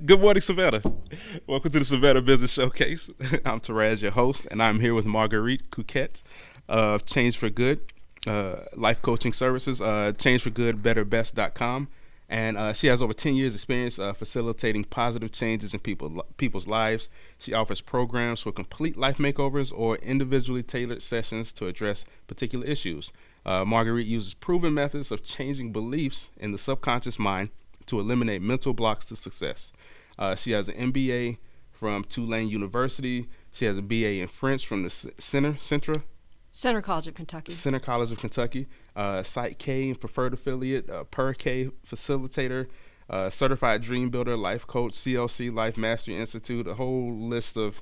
Good morning, Savannah. Welcome to the Savannah Business Showcase. I'm Terez, your host, and I'm here with Marguerite Cuquet of Change for Good, life coaching services, changeforgoodbetterbest.com. And she has over 10 years experience facilitating positive changes in people's lives. She offers programs for complete life makeovers or individually tailored sessions to address particular issues. Marguerite uses proven methods of changing beliefs in the subconscious mind to eliminate mental blocks to success. She has an MBA from Tulane University. She has a BA in French from the Center College of Kentucky. Center College of Kentucky. Psych-k preferred affiliate, Per-K facilitator, certified dream builder, life coach, CLC Life Mastery Institute, a whole list of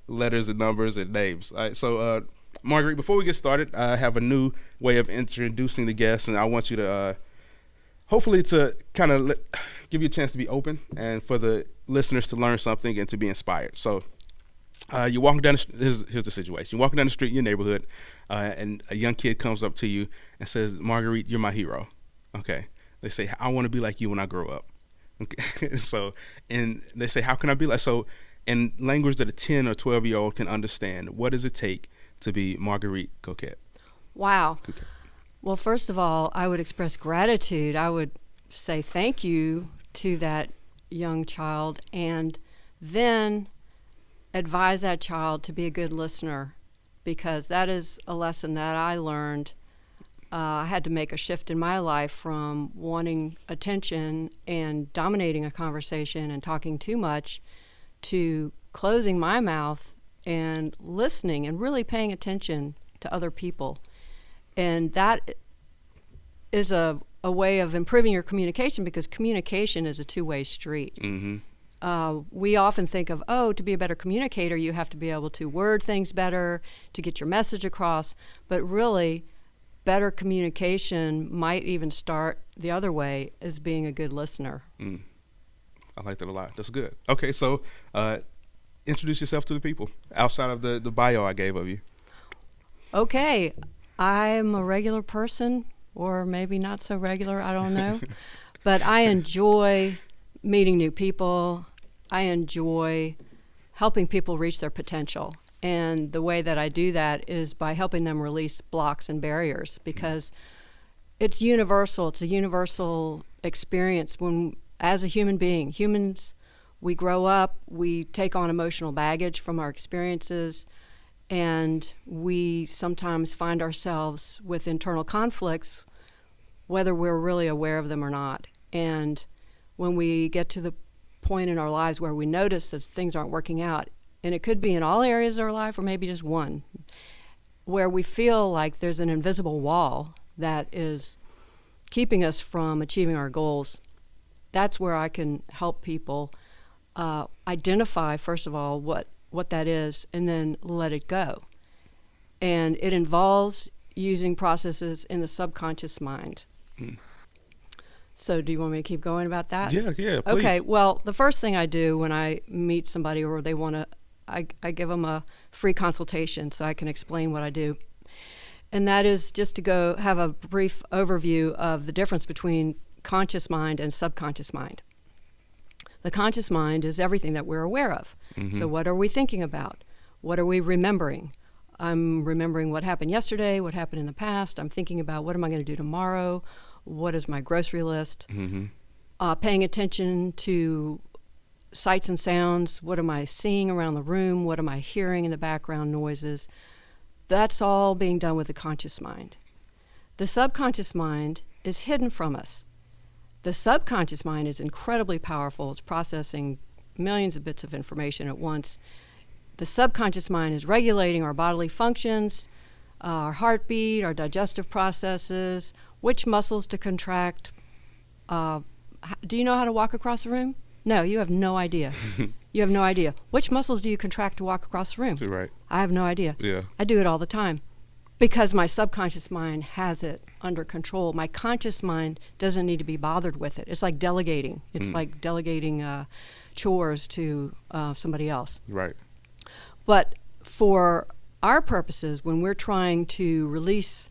letters and numbers and names. All right, so Marguerite, before we get started, I have a new way of introducing the guests, and I want you to hopefully to kind of give you a chance to be open and for the listeners to learn something and to be inspired. So you're walking down here's the situation. You're walking down the street in your neighborhood, and a young kid comes up to you and says, Marguerite, you're my hero. Okay. They say, I want to be like you when I grow up. Okay. And they say, how can I be like? So in language that a 10 or 12-year-old can understand, what does it take to be Marguerite Cuquet? Wow. Cuquet. Well, first of all, I would express gratitude. I would say thank you to that young child, and then advise that child to be a good listener, because that is a lesson that I learned. I had to make a shift in my life from wanting attention and dominating a conversation and talking too much to closing my mouth and listening and really paying attention to other people. And that is a way of improving your communication, because communication is a two-way street. Mm-hmm. We often think of, to be a better communicator, you have to be able to word things better, to get your message across. But really, better communication might even start the other way, as being a good listener. I like that a lot. That's good. Okay, so introduce yourself to the people outside of the bio I gave of you. Okay. I'm a regular person, or maybe not so regular, I don't know. But I enjoy meeting new people. I enjoy helping people reach their potential. And the way that I do that is by helping them release blocks and barriers, because it's universal. It's a universal experience. When, as a human being, humans, we grow up, we take on emotional baggage from our experiences, and we sometimes find ourselves with internal conflicts, whether we're really aware of them or not. And when we get to the point in our lives where we notice that things aren't working out, and it could be in all areas of our life or maybe just one, where we feel like there's an invisible wall that is keeping us from achieving our goals, that's where I can help people identify, first of all, what that is, and then let it go. And it involves using processes in the subconscious mind. So do you want me to keep going about that? Yeah, please. Okay, well, the first thing I do when I meet somebody or they want to, I give them a free consultation so I can explain what I do. And that is just to go have a brief overview of the difference between conscious mind and subconscious mind. The conscious mind is everything that we're aware of. Mm-hmm. So what are we thinking about? What are we remembering? I'm remembering what happened yesterday, what happened in the past. I'm thinking about what am I going to do tomorrow? What is my grocery list? Mm-hmm. Paying attention to sights and sounds. What am I seeing around the room? What am I hearing in the background noises? That's all being done with the conscious mind. The subconscious mind is hidden from us. The subconscious mind is incredibly powerful. It's processing millions of bits of information at once. The subconscious mind is regulating our bodily functions, our heartbeat, our digestive processes, which muscles to contract. Do you know how to walk across the room? No, you have no idea. You have no idea. Which muscles do you contract to walk across the room? You're right. I have no idea. Yeah. I do it all the time because my subconscious mind has it under control. My conscious mind doesn't need to be bothered with it. It's like delegating. It's like delegating chores to somebody else. Right. But for our purposes, when we're trying to release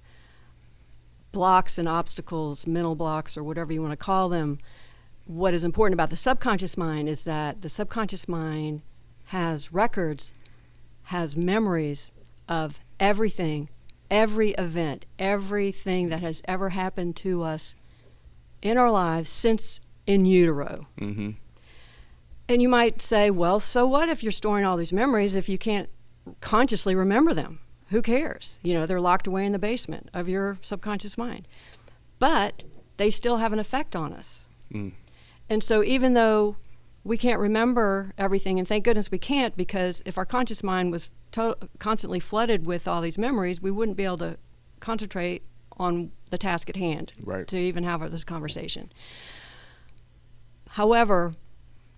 blocks and obstacles, mental blocks or whatever you want to call them, what is important about the subconscious mind is that the subconscious mind has records, has memories of everything, every event, everything that has ever happened to us in our lives since in utero. Mm-hmm. And you might say, well, so what if you're storing all these memories if you can't consciously remember them? Who cares? You know, they're locked away in the basement of your subconscious mind. But they still have an effect on us. Mm. And so even though we can't remember everything, and thank goodness we can't, because if our conscious mind was constantly flooded with all these memories, we wouldn't be able to concentrate on the task at hand to even have this conversation. However,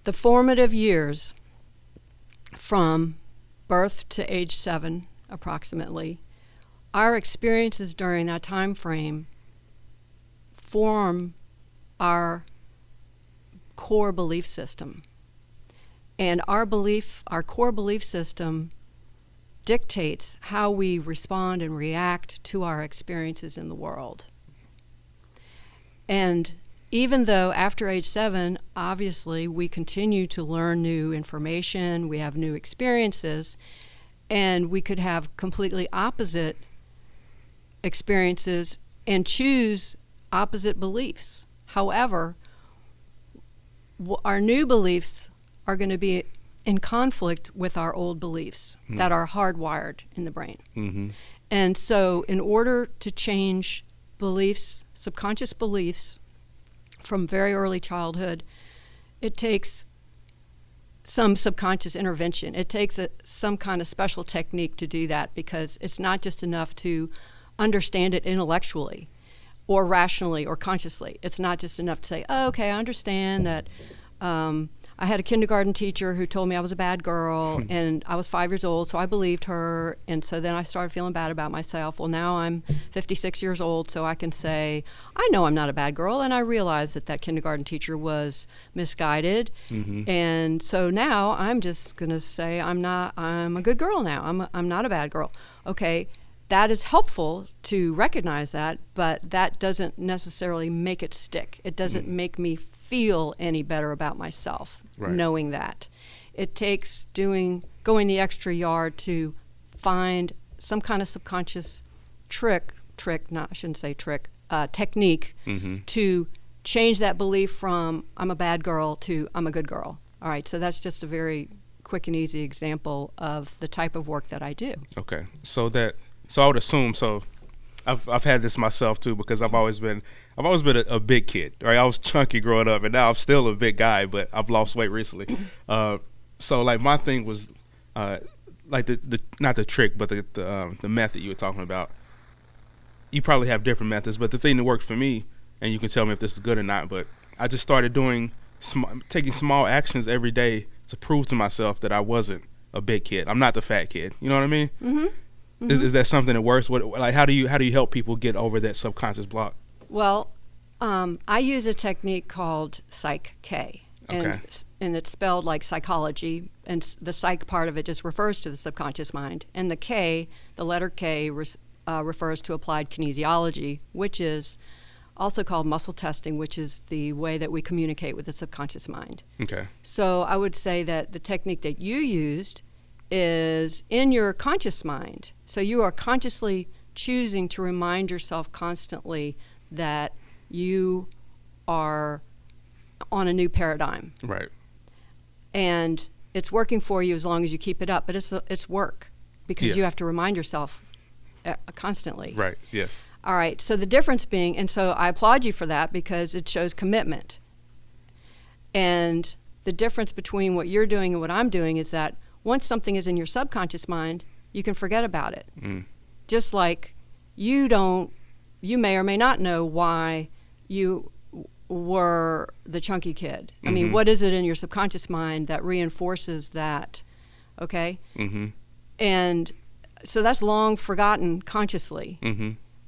the formative years from birth to age 7 approximately, our experiences during that time frame form our core belief system. And our core belief system dictates how we respond and react to our experiences in the world. And even though after age 7, obviously, we continue to learn new information, we have new experiences, and we could have completely opposite experiences and choose opposite beliefs. However, our new beliefs are going to be in conflict with our old beliefs that are hardwired in the brain. Mm-hmm. And so in order to change beliefs, subconscious beliefs, from very early childhood, it takes some subconscious intervention. It takes some kind of special technique to do that, because it's not just enough to understand it intellectually or rationally or consciously. It's not just enough to say, oh, okay, I understand that I had a kindergarten teacher who told me I was a bad girl, and I was 5 years old, so I believed her, and so then I started feeling bad about myself. Well, now I'm 56 years old, so I can say, I know I'm not a bad girl, and I realize that that kindergarten teacher was misguided, and so now I'm just going to say I'm a good girl now. I'm not a bad girl. Okay, that is helpful to recognize that, but that doesn't necessarily make it stick. It doesn't make me feel any better about myself, knowing that. It takes going the extra yard to find some kind of subconscious technique to change that belief from I'm a bad girl to I'm a good girl. All right, so that's just a very quick and easy example of the type of work that I do. Okay, so I would assume, I've had this myself too, because I've always been a big kid, right? I was chunky growing up, and now I'm still a big guy, but I've lost weight recently. So like my thing was like the not the trick, but the method you were talking about. You probably have different methods, but the thing that worked for me, and you can tell me if this is good or not, but I just started taking small actions every day to prove to myself that I wasn't a big kid. I'm not the fat kid. You know what I mean? Mm-hmm. Is that something that works? How do you help people get over that subconscious block? Well, I use a technique called psych-k, and it's spelled like psychology, and the psych part of it just refers to the subconscious mind, and the K, the letter K, refers to applied kinesiology, which is also called muscle testing, which is the way that we communicate with the subconscious mind. Okay. So I would say that the technique that you used is in your conscious mind. So you are consciously choosing to remind yourself constantly that you are on a new paradigm. Right. And it's working for you as long as you keep it up, but it's work, because you have to remind yourself constantly. Right, yes. All right, so the difference being, and so I applaud you for that, because it shows commitment. And the difference between what you're doing and what I'm doing is that once something is in your subconscious mind, you can forget about it. Just like you may or may not know why you were the chunky kid. I mean, what is it in your subconscious mind that reinforces that? Okay? And so that's long forgotten consciously,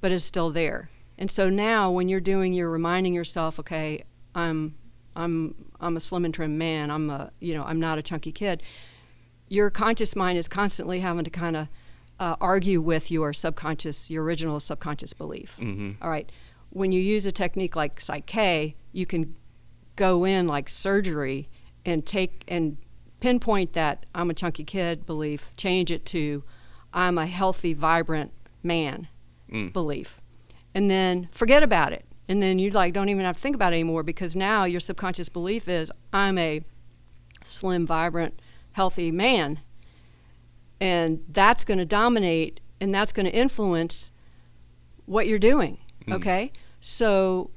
but it's still there. And so now when you're reminding yourself, okay, I'm a slim and trim man, I'm not a chunky kid. Your conscious mind is constantly having to kind of argue with your original subconscious belief. All right. When you use a technique like psych-k, you can go in like surgery and take and pinpoint that I'm a chunky kid belief, change it to I'm a healthy, vibrant man belief, and then forget about it. And then you like don't even have to think about it anymore, because now your subconscious belief is I'm a slim, vibrant, healthy man. And that's going to dominate, and that's going to influence what you're doing, okay? So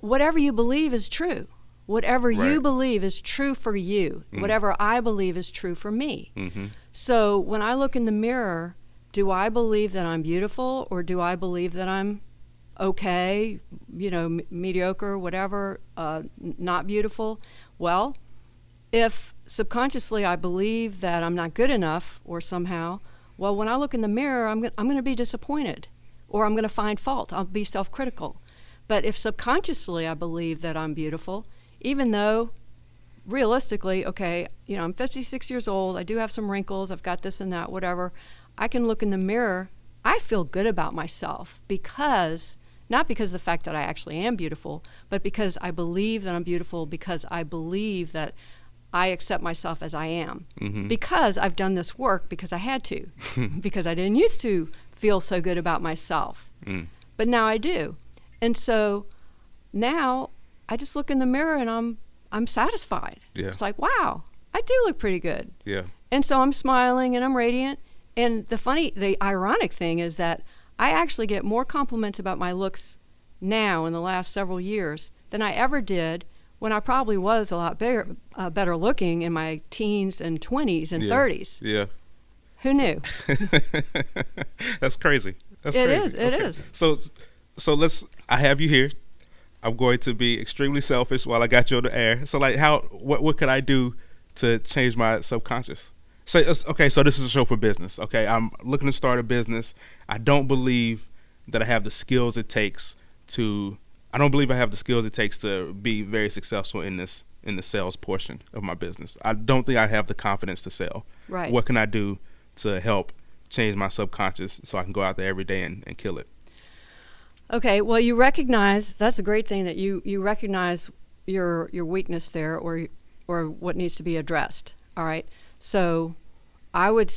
whatever you believe is true. Whatever you believe is true for you. Whatever I believe is true for me. So when I look in the mirror, do I believe that I'm beautiful, or do I believe that I'm okay, mediocre, whatever, not beautiful? Well, if subconsciously I believe that I'm not good enough, or somehow, well, when I look in the mirror, I'm going to be disappointed, or I'm going to find fault. I'll be self-critical. But if subconsciously I believe that I'm beautiful, even though realistically, okay, I'm 56 years old, I do have some wrinkles, I've got this and that, whatever, I can look in the mirror, I feel good about myself, because, not because of the fact that I actually am beautiful, but because I believe that I'm beautiful, because I believe that I accept myself as I am, because I've done this work, because I had to, because I didn't used to feel so good about myself, but now I do. And so now I just look in the mirror and I'm satisfied. Yeah. It's like, wow, I do look pretty good. Yeah. And so I'm smiling and I'm radiant. And the ironic thing is that I actually get more compliments about my looks now in the last several years than I ever did when I probably was a lot better looking in my teens and 20s and 30s. Yeah. Who knew? That's crazy. It is. So I have you here. I'm going to be extremely selfish while I got you on the air. So like what could I do to change my subconscious? So this is a show for business. Okay. I'm looking to start a business. I don't believe that I have the skills it takes to be very successful in the sales portion of my business. I don't think I have the confidence to sell. Right. What can I do to help change my subconscious so I can go out there every day and kill it? Okay, well, you recognize, that's a great thing that you recognize your weakness there, or what needs to be addressed. All right. So I would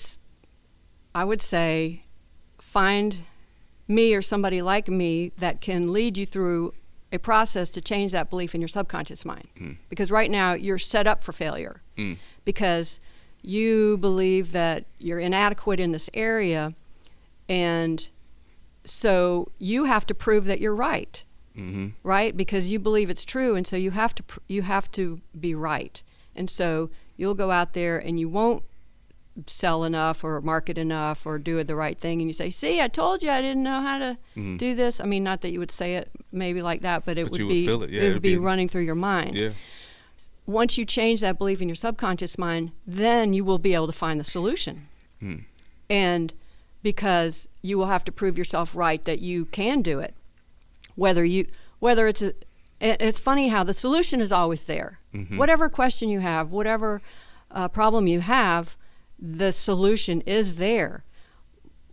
say find me or somebody like me that can lead you through a process to change that belief in your subconscious mind. Because right now you're set up for failure because you believe that you're inadequate in this area, and so you have to prove that you're right, right? Because you believe it's true, and so you have to be right. And so you'll go out there and you won't sell enough or market enough or do the right thing, and you say, see, I told you I didn't know how to do this. I mean, not that you would say it maybe like that, but it would be running through your mind. Yeah. Once you change that belief in your subconscious mind, then you will be able to find the solution. And because you will have to prove yourself right that you can do it. It's funny how the solution is always there. Whatever question you have, whatever problem you have, the solution is there.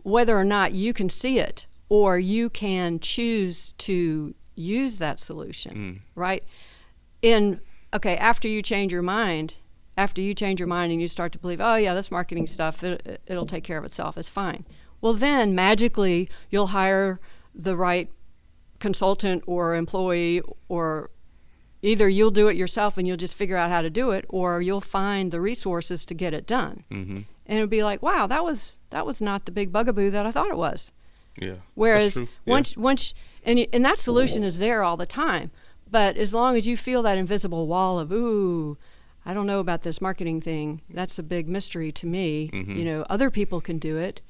Whether or not you can see it, or you can choose to use that solution, right? After you change your mind and you start to believe, oh yeah, this marketing stuff, it'll take care of itself, it's fine. Well, then magically you'll hire the right consultant or employee, or either you'll do it yourself and you'll just figure out how to do it, or you'll find the resources to get it done. And it'll be like, wow, that was not the big bugaboo that I thought it was. Yeah. Whereas once and that solution is there all the time. But as long as you feel that invisible wall of, ooh, I don't know about this marketing thing, that's a big mystery to me. Other people can do it.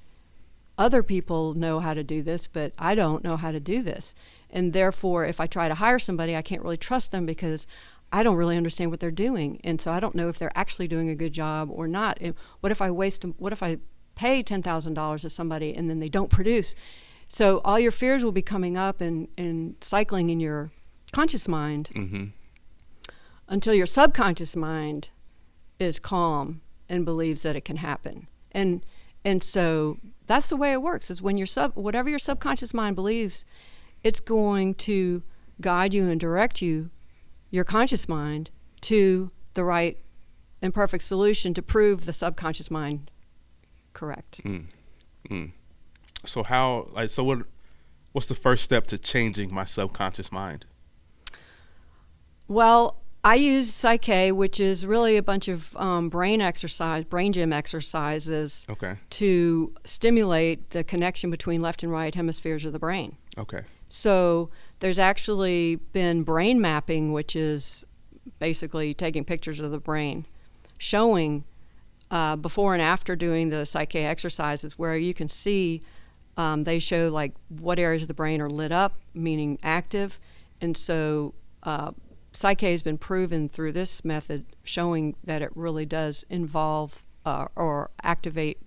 Other people know how to do this, but I don't know how to do this. And therefore, if I try to hire somebody, I can't really trust them because I don't really understand what they're doing. And so I don't know if they're actually doing a good job or not. And what if I pay $10,000 to somebody and then they don't produce? So all your fears will be coming up and cycling in your conscious mind until your subconscious mind is calm and believes that it can happen. And so that's the way it works, is when whatever your subconscious mind believes, it's going to guide you and direct you your conscious mind to the right and perfect solution to prove the subconscious mind correct. So what's the first step to changing my subconscious mind? Well, I use psych-k, which is really a bunch of brain gym exercises to stimulate the connection between left and right hemispheres of the brain. Okay. So there's actually been brain mapping, which is basically taking pictures of the brain, showing before and after doing the psych-k exercises, where you can see they show like what areas of the brain are lit up, meaning active. And so psych-k has been proven through this method, showing that it really does involve or activate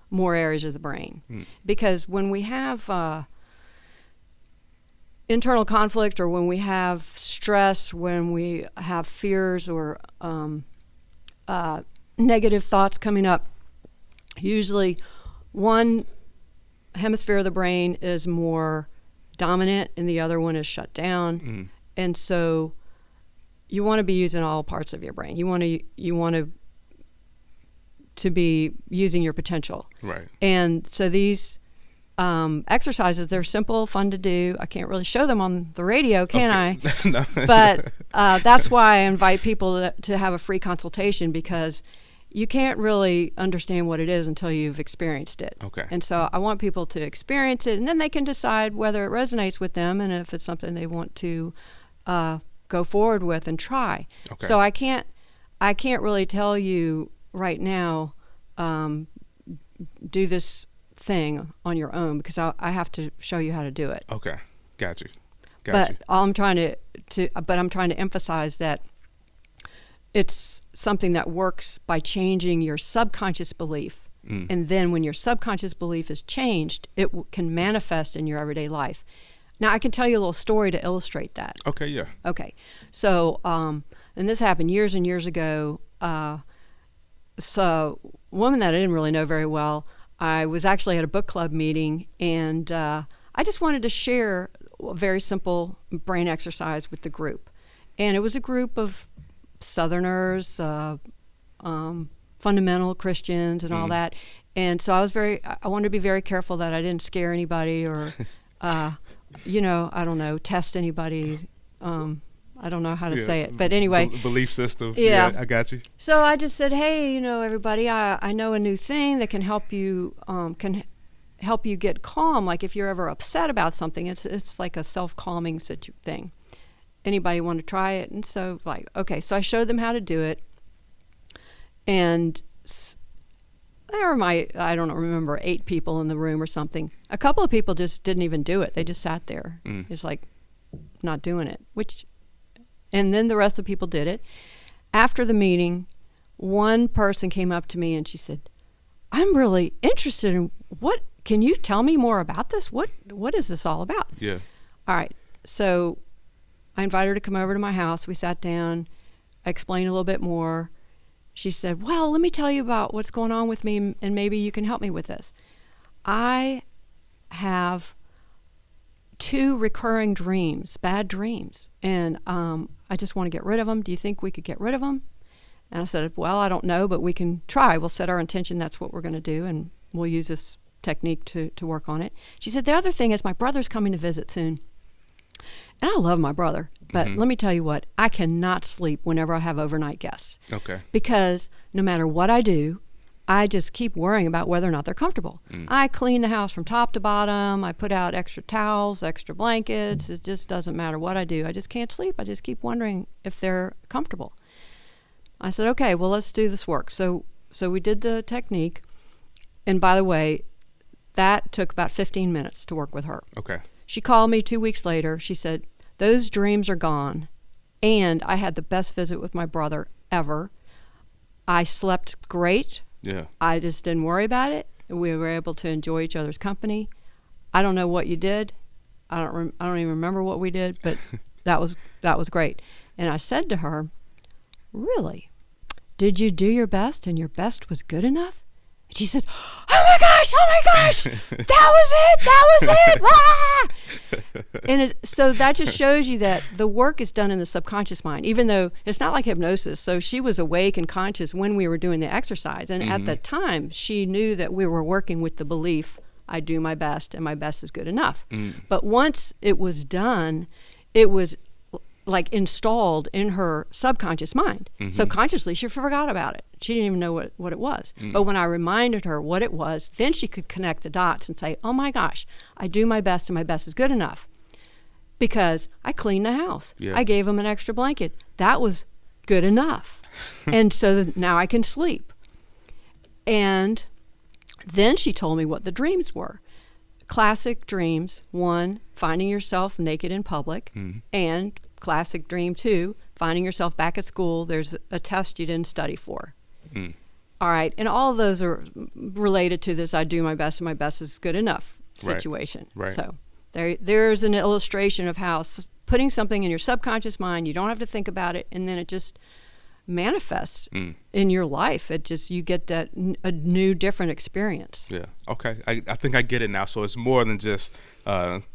more areas of the brain. Because when we have internal conflict, or when we have stress, when we have fears or negative thoughts coming up, usually one hemisphere of the brain is more dominant and the other one is shut down. And so you want to be using all parts of your brain. You want to be using your potential. Right. And so these exercises, they're simple, fun to do. I can't really show them on the radio, can I? No. But that's why I invite people to have a free consultation, because you can't really understand what it is until you've experienced it. Okay. And so I want people to experience it, and then they can decide whether it resonates with them and if it's something they want to go forward with and try. Okay. So I can't really tell you right now, do this thing on your own, because I have to show you how to do it. Okay. Got you. But I'm trying to emphasize that it's something that works by changing your subconscious belief. And then when your subconscious belief is changed, it can manifest in your everyday life. Now, I can tell you a little story to illustrate that. Okay, yeah. Okay. So, and this happened years and years ago. So, a woman that I didn't really know very well, I was actually at a book club meeting, and I just wanted to share a very simple brain exercise with the group. And it was a group of Southerners, fundamental Christians and all that. And so I wanted to be very careful that I didn't scare anybody or, I don't know, test anybody. I don't know how to say it, but anyway. Belief system. Yeah. I got you. So I just said, hey, everybody, I know a new thing that can help you get calm. Like if you're ever upset about something, it's like a self-calming thing. Anybody want to try it? And so okay, so I showed them how to do it. And there were I don't remember, 8 people in the room or something. A couple of people just didn't even do it. They just sat there. It's like not doing it, and then the rest of the people did it. After the meeting, one person came up to me and she said, I'm really interested in can you tell me more about this? What is this all about? Yeah. All right. So I invited her to come over to my house. We sat down. I explained a little bit more. She said, well, let me tell you about what's going on with me, and maybe you can help me with this. I have 2 recurring dreams, bad dreams, and I just want to get rid of them. Do you think we could get rid of them? And I said, well, I don't know, but we can try. We'll set our intention. That's what we're going to do, and we'll use this technique to work on it. She said, the other thing is my brother's coming to visit soon. And I love my brother, but let me tell you what, I cannot sleep whenever I have overnight guests. Okay. Because no matter what I do, I just keep worrying about whether or not they're comfortable. I clean the house from top to bottom. I put out extra towels, extra blankets. It just doesn't matter what I do. I just can't sleep. I just keep wondering if they're comfortable. I said, okay, well, let's do this work. So we did the technique. And by the way, that took about 15 minutes to work with her. Okay. She called me 2 weeks later. She said, those dreams are gone, and I had the best visit with my brother ever. I slept great. Yeah. I just didn't worry about it. We were able to enjoy each other's company. I don't know what you did. I don't even remember what we did, but that was great. And I said to her, really? Did you do your best and your best was good enough? And she said, oh my gosh, that was it. Rah! So that just shows you that the work is done in the subconscious mind, even though it's not like hypnosis. So she was awake and conscious when we were doing the exercise. And at the time, she knew that we were working with the belief, I do my best and my best is good enough. But once it was done, it was like installed in her subconscious mind. Subconsciously, she forgot about it. She didn't even know what it was. But when I reminded her what it was, then she could connect the dots and say, oh my gosh, I do my best and my best is good enough. Because I cleaned the house. Yeah. I gave him an extra blanket. That was good enough. And so now I can sleep. And then she told me what the dreams were. Classic dreams, 1, finding yourself naked in public, and classic dream 2, finding yourself back at school. There's a test you didn't study for. All right, and all of those are related to this I do my best and my best is good enough situation. Right. So there's an illustration of how putting something in your subconscious mind, you don't have to think about it, and then it just manifests in your life. It just, you get that a new, different experience. Yeah. Okay. I think I get it now. So it's more than just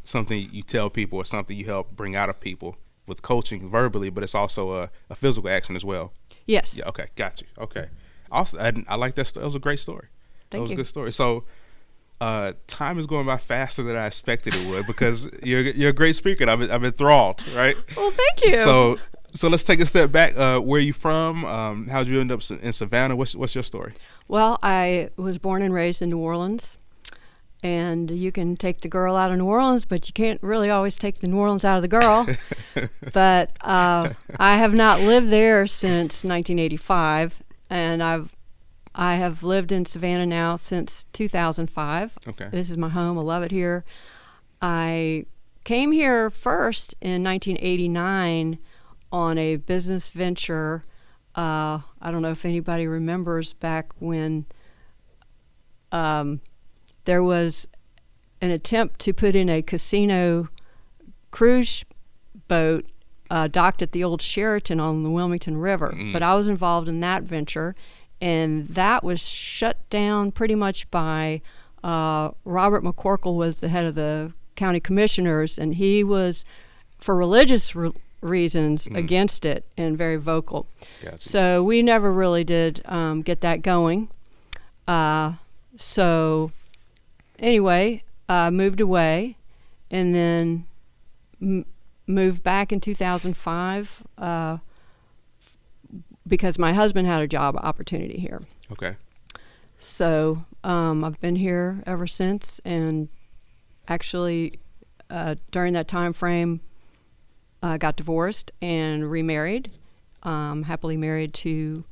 something you tell people or something you help bring out of people with coaching verbally, but it's also a physical action as well. Yes. Yeah. Okay. Got you. Okay. Also, I like that. That was a great story. Thank you. That was a good story. So time is going by faster than I expected it would because you're a greght speaker. And I've been enthralled, right? Well, thank you. So let's take a step back. Where are you from? How'd you end up in Savannah? What's your story? Well, I was born and raised in New Orleans, and you can take the girl out of New Orleans, but you can't really always take the New Orleans out of the girl. But I have not lived there since 1985, and I have lived in Savannah now since 2005. Okay. This is my home. I love it here. I came here first in 1989 on a business venture. I don't know if anybody remembers back when there was an attempt to put in a casino cruise boat docked at the old Sheraton on the Wilmington River. But I was involved in that venture, and that was shut down pretty much by Robert McCorkle was the head of the county commissioners, and he was, for religious reasons, against it and very vocal. Gotcha. So we never really did get that going. So anyway, moved away and then moved back in 2005 because my husband had a job opportunity here. Okay. So I've been here ever since, and actually during that time frame got divorced and remarried, happily married to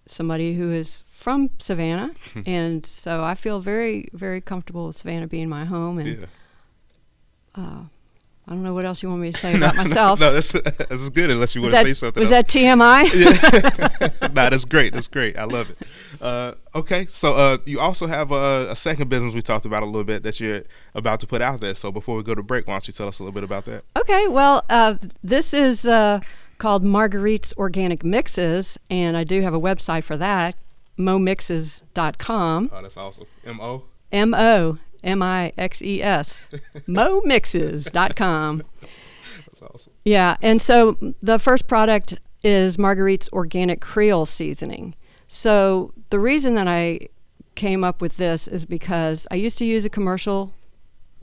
somebody who is from Savannah. And so I feel very, very comfortable with Savannah being my home. And I don't know what else you want me to say about myself. No, that's good unless you want to say something was else. that TMI? Yeah. Nah, that's great. That's great. I love it. Okay, so you also have a second business we talked about a little bit that you're about to put out there. So before we go to break, why don't you tell us a little bit about that? Okay, well, this is called Marguerite's Organic Mixes, and I do have a website for that, momixes.com. Oh, that's awesome. M-O? M-O-M-I-X-E-S. momixes.com. That's awesome. Yeah, and so the first product is Marguerite's Organic Creole Seasoning. So the reason that I came up with this is because I used to use a commercial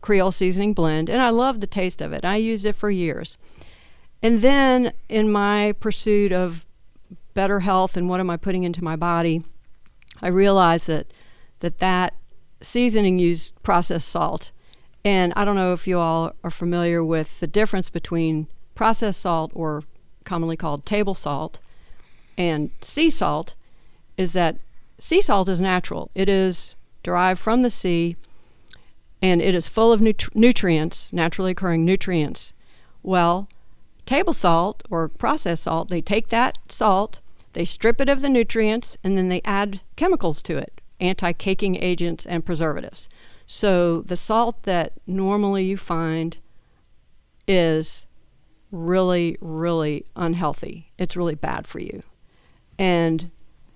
Creole seasoning blend, and I loved the taste of it. I used it for years. And then in my pursuit of better health and what am I putting into my body, I realized that seasoning used processed salt. And I don't know if you all are familiar with the difference between processed salt, or commonly called table salt, and sea salt, is that sea salt is natural. It is derived from the sea, and it is full of nutrients, naturally occurring nutrients. Well, table salt or processed salt, they take that salt, they strip it of the nutrients, and then they add chemicals to it, anti-caking agents and preservatives. So the salt that normally you find is really, really unhealthy. It's really bad for you. And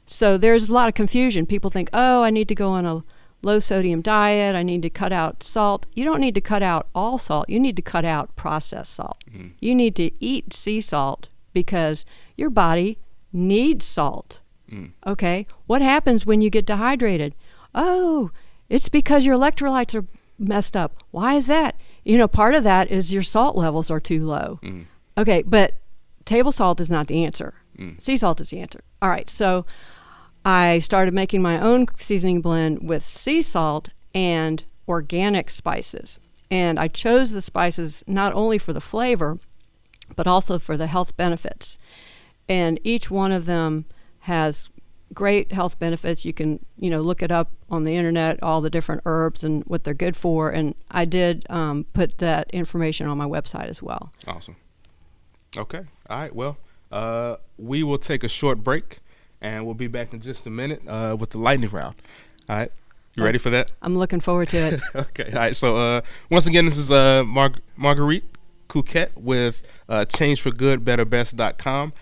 so there's a lot of confusion. People think, oh, I need to go on a low sodium diet. I need to cut out salt. You don't need to cut out all salt. You need to cut out processed salt. You need to eat sea salt because your body needs salt. Okay? What happens when you get dehydrated? Oh, it's because your electrolytes are messed up. Why is that? Part of that is your salt levels are too low. Okay, but table salt is not the answer. Sea salt is the answer. All right, so I started making my own seasoning blend with sea salt and organic spices. And I chose the spices not only for the flavor, but also for the health benefits. And each one of them has great health benefits. You can, look it up on the internet, all the different herbs and what they're good for. And I did put that information on my website as well. Awesome. Okay. All right. Well, we will take a short break, and we'll be back in just a minute with the lightning round. All right. You ready for that? I'm looking forward to it. Okay. All right. So once again, this is Marguerite Cuquet with changeforgoodbetterbest.com.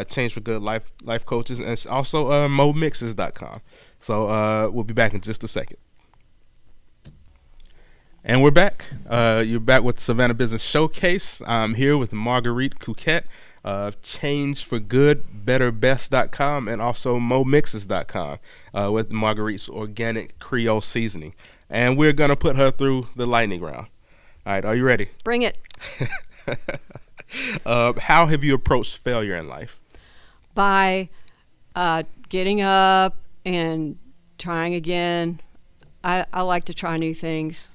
Change for Good life coaches, and it's also momixes.com. So we'll be back in just a second. And we're back. You're back with Savannah Business Showcase. I'm here with Marguerite Cuquet of changeforgoodbetterbest.com and also momixes.com with Marguerite's organic Creole seasoning. And we're going to put her through the lightning round. All right, are you ready? Bring it. How have you approached failure in life? By getting up and trying again. I like to try new things.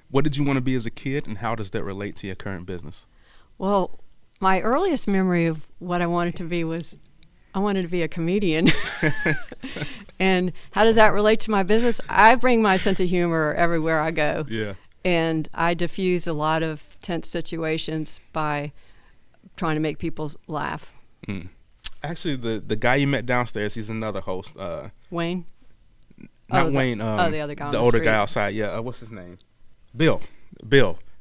What did you want to be as a kid, and how does that relate to your current business? Well, my earliest memory of what I wanted to be was I wanted to be a comedian. And how does that relate to my business? I bring my sense of humor everywhere I go. Yeah. And I diffuse a lot of tense situations by trying to make people laugh. Actually, the guy you met downstairs, he's another host. Wayne? Not Wayne. The other guy on the the older street. guy outside. Yeah. What's his name? Bill.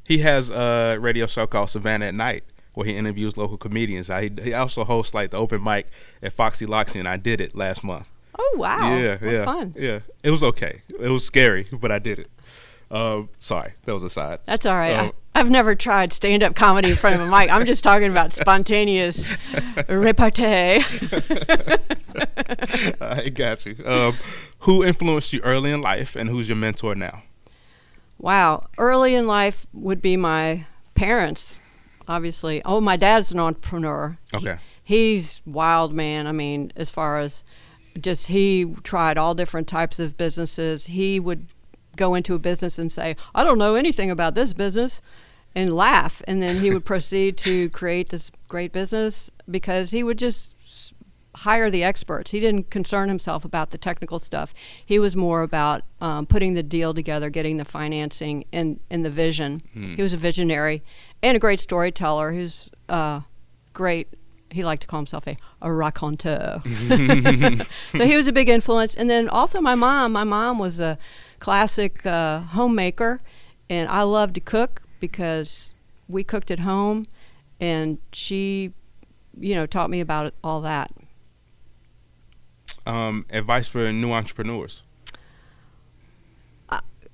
He has a radio show called Savannah at Night where he interviews local comedians. He also hosts like the open mic at Foxy Loxy, and I did it last month. Oh, wow. Yeah. What fun. Yeah. It was okay. It was scary, but I did it. Sorry, that was a side. That's all right. I've never tried stand-up comedy in front of a mic. I'm just talking about spontaneous repartee. I got you. Who influenced you early in life, and who's your mentor now? Wow. Early in life would be my parents, obviously. Oh, my dad's an entrepreneur. Okay. He's wild, man. I mean, as far as just he tried all different types of businesses. He would go into a business and say, I don't know anything about this business, and laugh. And then he would proceed to create this great business because he would just hire the experts. He didn't concern himself about the technical stuff. He was more about putting the deal together, getting the financing and the vision. He was a visionary and a great storyteller. He was great. He liked to call himself a raconteur. So he was a big influence. And then also my mom. My mom was a classic homemaker, and I loved to cook because we cooked at home, and she, taught me about all that. Advice for new entrepreneurs?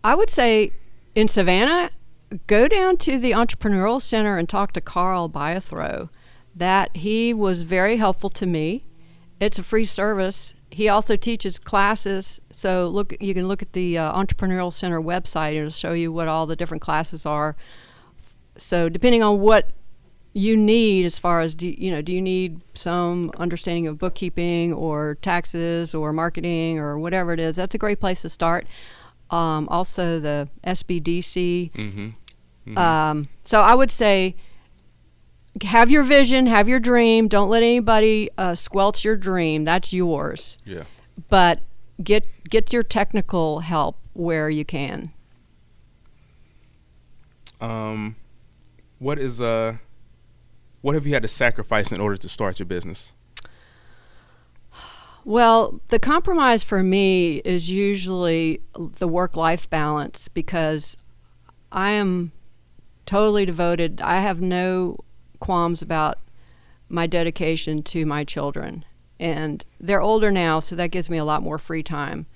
I would say in Savannah, go down to the Entrepreneurial Center and talk to Carl Byethrow. That he was very helpful to me. It's a free service. He also teaches classes. So you can look at the Entrepreneurial Center website, and it'll show you what all the different classes are. So depending on what you need, as far as do you need some understanding of bookkeeping or taxes or marketing or whatever it is, that's a great place to start. Also the SBDC. So I would say, have your vision, have your dream. Don't let anybody squelch your dream. That's yours. Yeah. But get your technical help where you can. What have you had to sacrifice in order to start your business? Well, the compromise for me is usually the work-life balance, because I am totally devoted. I have no qualms about my dedication to my children, and they're older now, so that gives me a lot more free time.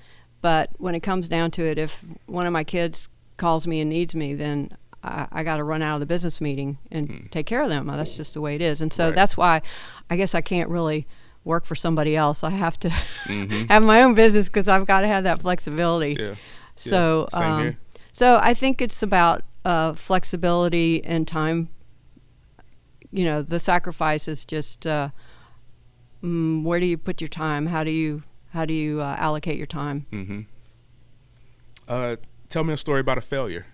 But when it comes down to it, if one of my kids calls me and needs me, then I got to run out of the business meeting and take care of them. That's just the way it is. And so that's why I guess I can't really work for somebody else. I have to have my own business because I've got to have that flexibility. Yeah. So, Same here. so I think it's about flexibility and time. You know, the sacrifice is just where do you put your time? How do you allocate your time? Tell me a story about a failure.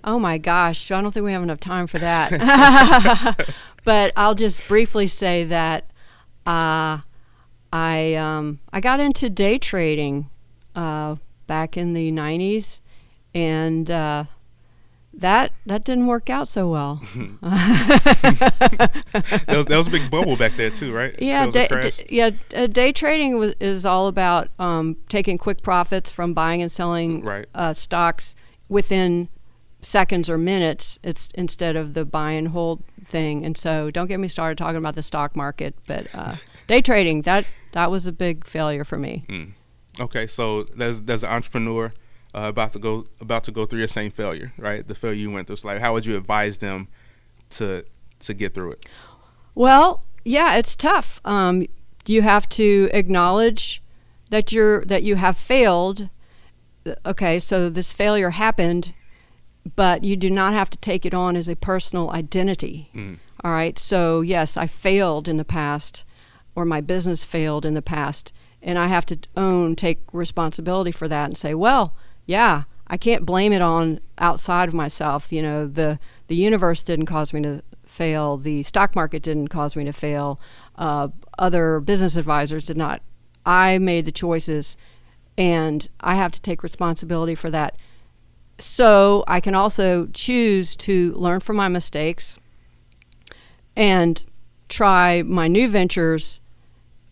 Oh my gosh, I don't think we have enough time for that. But I'll just briefly say that I got into day trading back in the 90s, and that didn't work out so well. That was a big bubble back there too, right? Yeah, day trading is all about taking quick profits from buying and selling stocks within seconds or minutes. It's instead of the buy and hold thing. And so, don't get me started talking about the stock market. But day trading, that was a big failure for me. Okay, so there's an entrepreneur about to go through your same failure, right? The failure you went through. So, like, how would you advise them to get through it? Well, yeah, it's tough. You have to acknowledge that you have failed. Okay, so this failure happened, but you do not have to take it on as a personal identity. All right, so yes, I failed in the past, or my business failed in the past, and I have to take responsibility for that and say, well, yeah, I can't blame it on outside of myself. You know, the universe didn't cause me to fail. The stock market didn't cause me to fail. Other business advisors did not. I made the choices, and I have to take responsibility for that. So I can also choose to learn from my mistakes and try my new ventures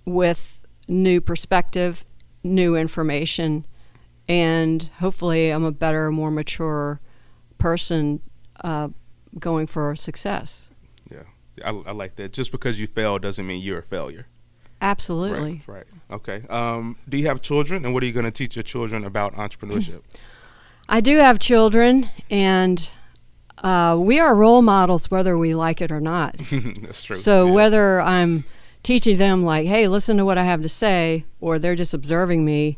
with new perspective, new information, and hopefully I'm a better, more mature person going for success. Yeah, I like that. Just because you failed doesn't mean you're a failure. Absolutely. Right. Okay. Do you have children, and what are you going to teach your children about entrepreneurship? I do have children, and we are role models whether we like it or not. That's true. So whether I'm teaching them like, hey, listen to what I have to say, or they're just observing me,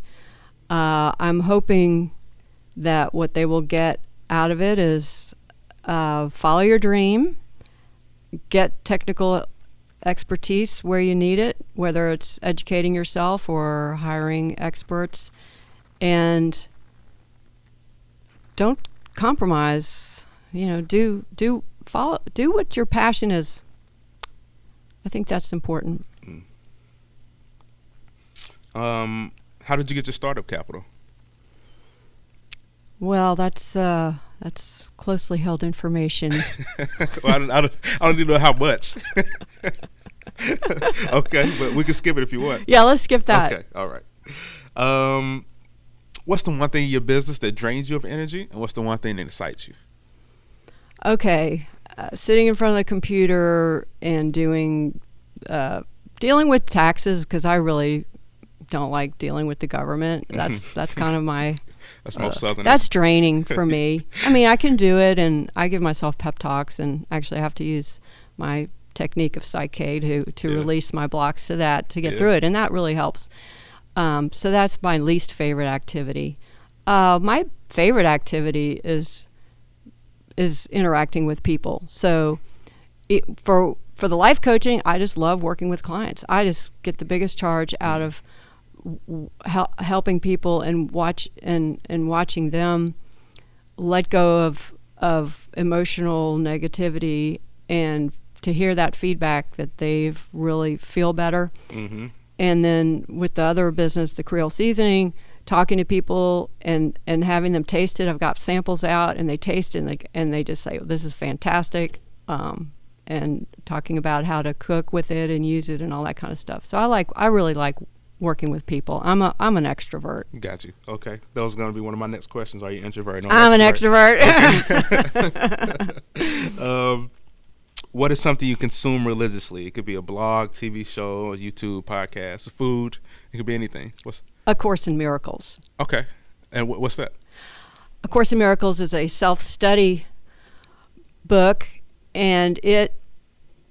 I'm hoping that what they will get out of it is follow your dream, get technical expertise where you need it, whether it's educating yourself or hiring experts, and don't compromise. You know, do what your passion is. I think that's important. How did you get your startup capital? Well, that's closely held information. Well, I don't even know how much. Okay, but we can skip it if you want. Yeah, let's skip that. Okay, all right. What's the one thing in your business that drains you of energy, and what's the one thing that excites you? Okay, sitting in front of the computer and dealing with taxes, because I really don't like dealing with the government. That's kind of my. That's most Southern. That's draining for me. I mean, I can do it, and I give myself pep talks, and actually I have to use my technique of psych-k to release my blocks to get through it, and that really helps. So that's my least favorite activity. My favorite activity is interacting with people. So for the life coaching, I just love working with clients. I just get the biggest charge out of helping people and watching them let go of emotional negativity, and to hear that feedback that they really feel better. Mm-hmm. And then with the other business, the Creole seasoning, talking to people and having them taste it. I've got samples out, and they taste it, and they just say, oh, this is fantastic, and talking about how to cook with it and use it and all that kind of stuff. So I really like working with people. I'm an extrovert. Got you. Okay. That was going to be one of my next questions. Are you introverted? I'm an extrovert. Okay. what is something you consume religiously? It could be a blog, TV show, a YouTube podcast, food. It could be anything. A Course in Miracles. Okay. And what's that? A Course in Miracles is a self-study book, and it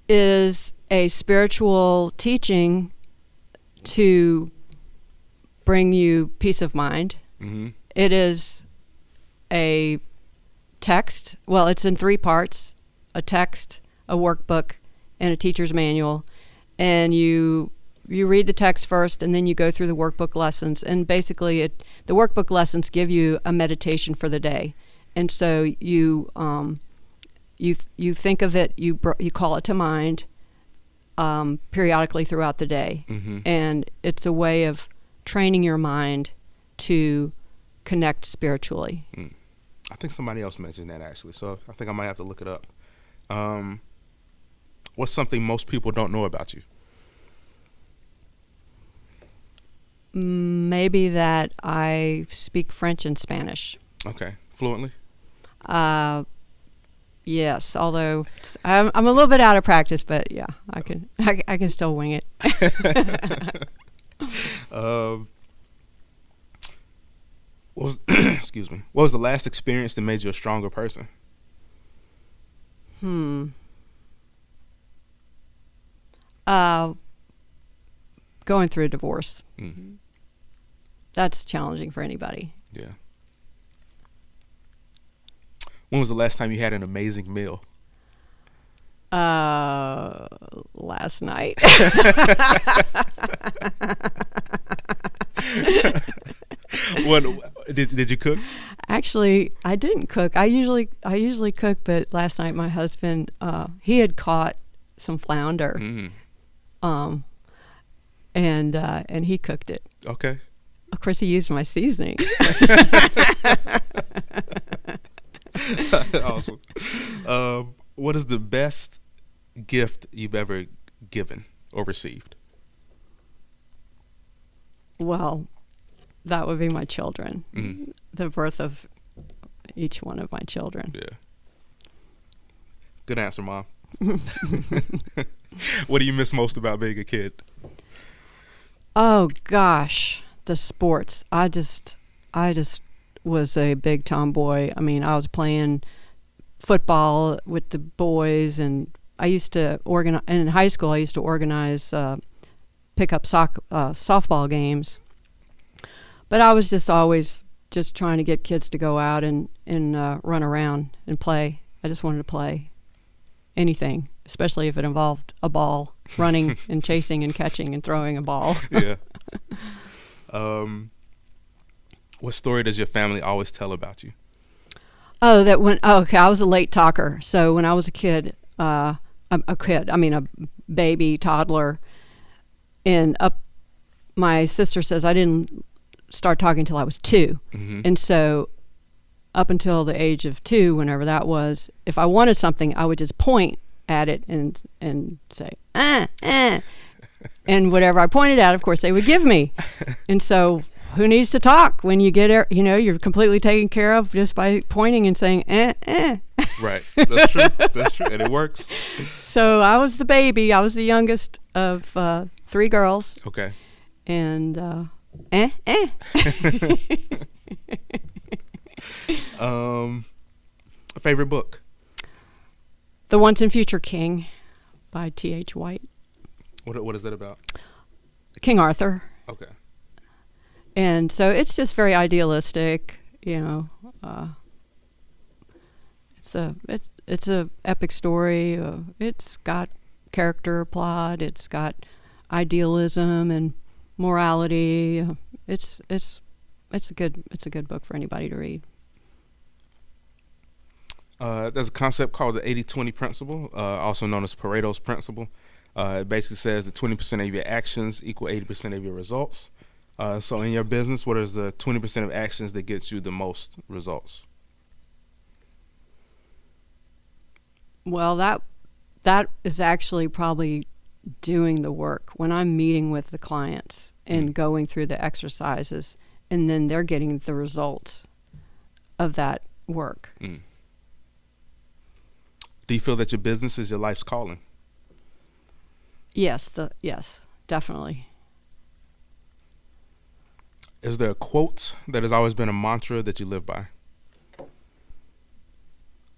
is a spiritual teaching to bring you peace of mind. Mm-hmm. It is a text. Well, it's in 3 parts: a text, a workbook, and a teacher's manual. And you read the text first, and then you go through the workbook lessons. And basically, the workbook lessons give you a meditation for the day. And so you think of it, you call it to mind periodically throughout the day. Mm-hmm. And it's a way of training your mind to connect spiritually. I think somebody else mentioned that, actually, so I think I might have to look it up. What's something most people don't know about you? Maybe that I speak French and Spanish. Okay. Fluently? Yes, although I'm a little bit out of practice, but yeah, I can still wing it. Excuse me. What was the last experience that made you a stronger person? Going through a divorce. Mm-hmm. That's challenging for anybody. Yeah. When was the last time you had an amazing meal? Last night. What did you cook? Actually, I didn't cook. I usually cook, but last night my husband he had caught some flounder, and he cooked it. Okay. Of course, he used my seasoning. Awesome. What is the best gift you've ever given or received? Well, that would be my children. Mm-hmm. The birth of each one of my children. Yeah. Good answer, Mom. What do you miss most about being a kid? Oh gosh, the sports. I just was a big tomboy. I mean, I was playing football with the boys, and I used to organize. And in high school, I used to organize pickup softball games. But I was just always just trying to get kids to go out and run around and play. I just wanted to play anything, especially if it involved a ball, running and chasing and catching and throwing a ball. Yeah. What story does your family always tell about you? Oh, okay, I was a late talker. So when I was a kid, a baby, toddler, and my sister says I didn't start talking until I was 2. Mm-hmm. And so up until the age of 2, whenever that was, if I wanted something, I would just point at it and say, and whatever I pointed at, of course, they would give me. And so who needs to talk when you get, you're completely taken care of just by pointing and saying, Right. That's true. That's true. And it works. So I was the baby. I was the youngest of 3 girls. Okay. And, A favorite book? The Once and Future King by T.H. White. What is that about? King Arthur. Okay. And so it's just very idealistic, It's a epic story. It's got character, plot. It's got idealism and morality. It's a good book for anybody to read. There's a concept called the 80-20 principle, also known as Pareto's principle. It basically says that 20% of your actions equal 80% of your results. So in your business, what is the 20% of actions that gets you the most results? Well, that is actually probably doing the work. When I'm meeting with the clients and going through the exercises, and then they're getting the results of that work. Do you feel that your business is your life's calling? Yes, definitely. Is there a quote that has always been a mantra that you live by?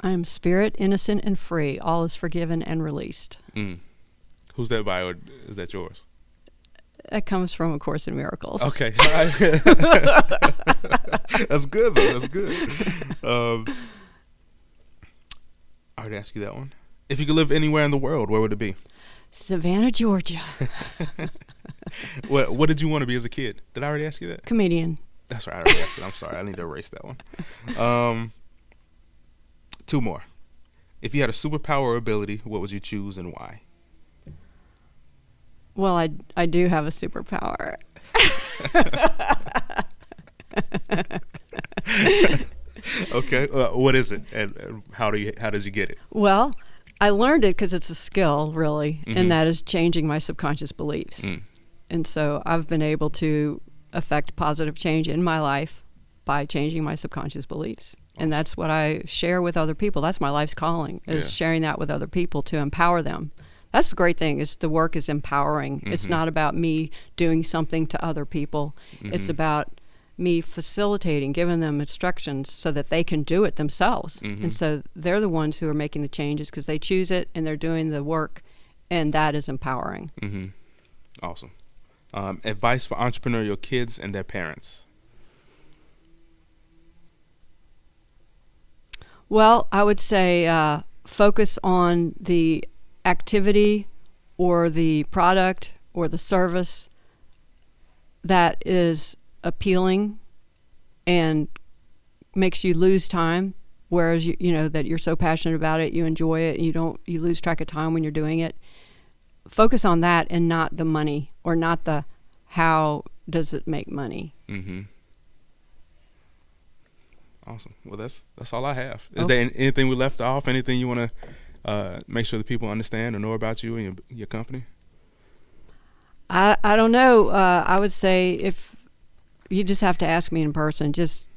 I am spirit, innocent, and free. All is forgiven and released. Who's that by, or is that yours? That comes from A Course in Miracles. Okay. That's good, though. That's good. I already asked you that one. If you could live anywhere in the world, where would it be? Savannah, Georgia. What did you want to be as a kid? Did I already ask you that? Comedian. That's right. I already asked it. I'm sorry. I need to erase that one. Two more. If you had a superpower or ability, what would you choose and why? Well, I do have a superpower. Okay. What is it, and how did you get it? Well, I learned it because it's a skill, really, and that is changing my subconscious beliefs. And so I've been able to affect positive change in my life by changing my subconscious beliefs. Awesome. And that's what I share with other people. That's my life's calling, is sharing that with other people to empower them. That's the great thing, is the work is empowering. It's not about me doing something to other people. It's about me facilitating, giving them instructions so that they can do it themselves. And so they're the ones who are making the changes because they choose it and they're doing the work, and that is empowering. Awesome. Advice for entrepreneurial kids and their parents. Well, I would say focus on the activity or the product or the service that is appealing and makes you lose time, whereas you know that you're so passionate about it, you enjoy it, and you lose track of time when you're doing it. Focus on that and not the money, or not the how does it make money. Awesome. Well, that's all I have. Is there anything we left off? Anything you want to make sure that people understand or know about you and your company? I don't know. I would say if you just have to ask me in person, just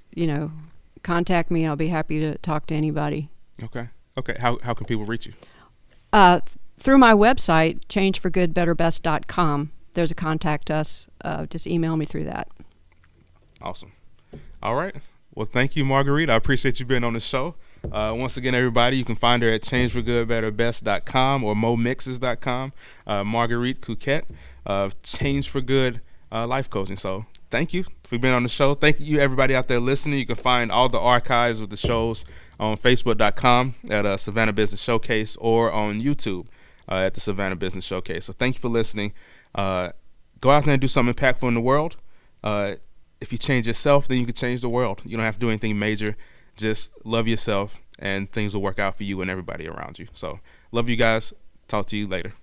contact me. I'll be happy to talk to anybody. Okay. How can people reach you? Through my website, changeforgoodbetterbest.com. There's a contact us. Just email me through that. Awesome. All right. Well, thank you, Marguerite. I appreciate you being on the show. Once again, everybody, you can find her at changeforgoodbetterbest.com or momixes.com. Marguerite Cuquet of Change for Good Life Coaching. So thank you for being on the show. Thank you, everybody out there listening. You can find all the archives of the shows on Facebook.com at Savannah Business Showcase, or on YouTube at the Savannah Business Showcase. So thank you for listening. Go out there and do something impactful in the world. If you change yourself, then you can change the world. You don't have to do anything major. Just love yourself, and things will work out for you and everybody around you. So love you guys. Talk to you later.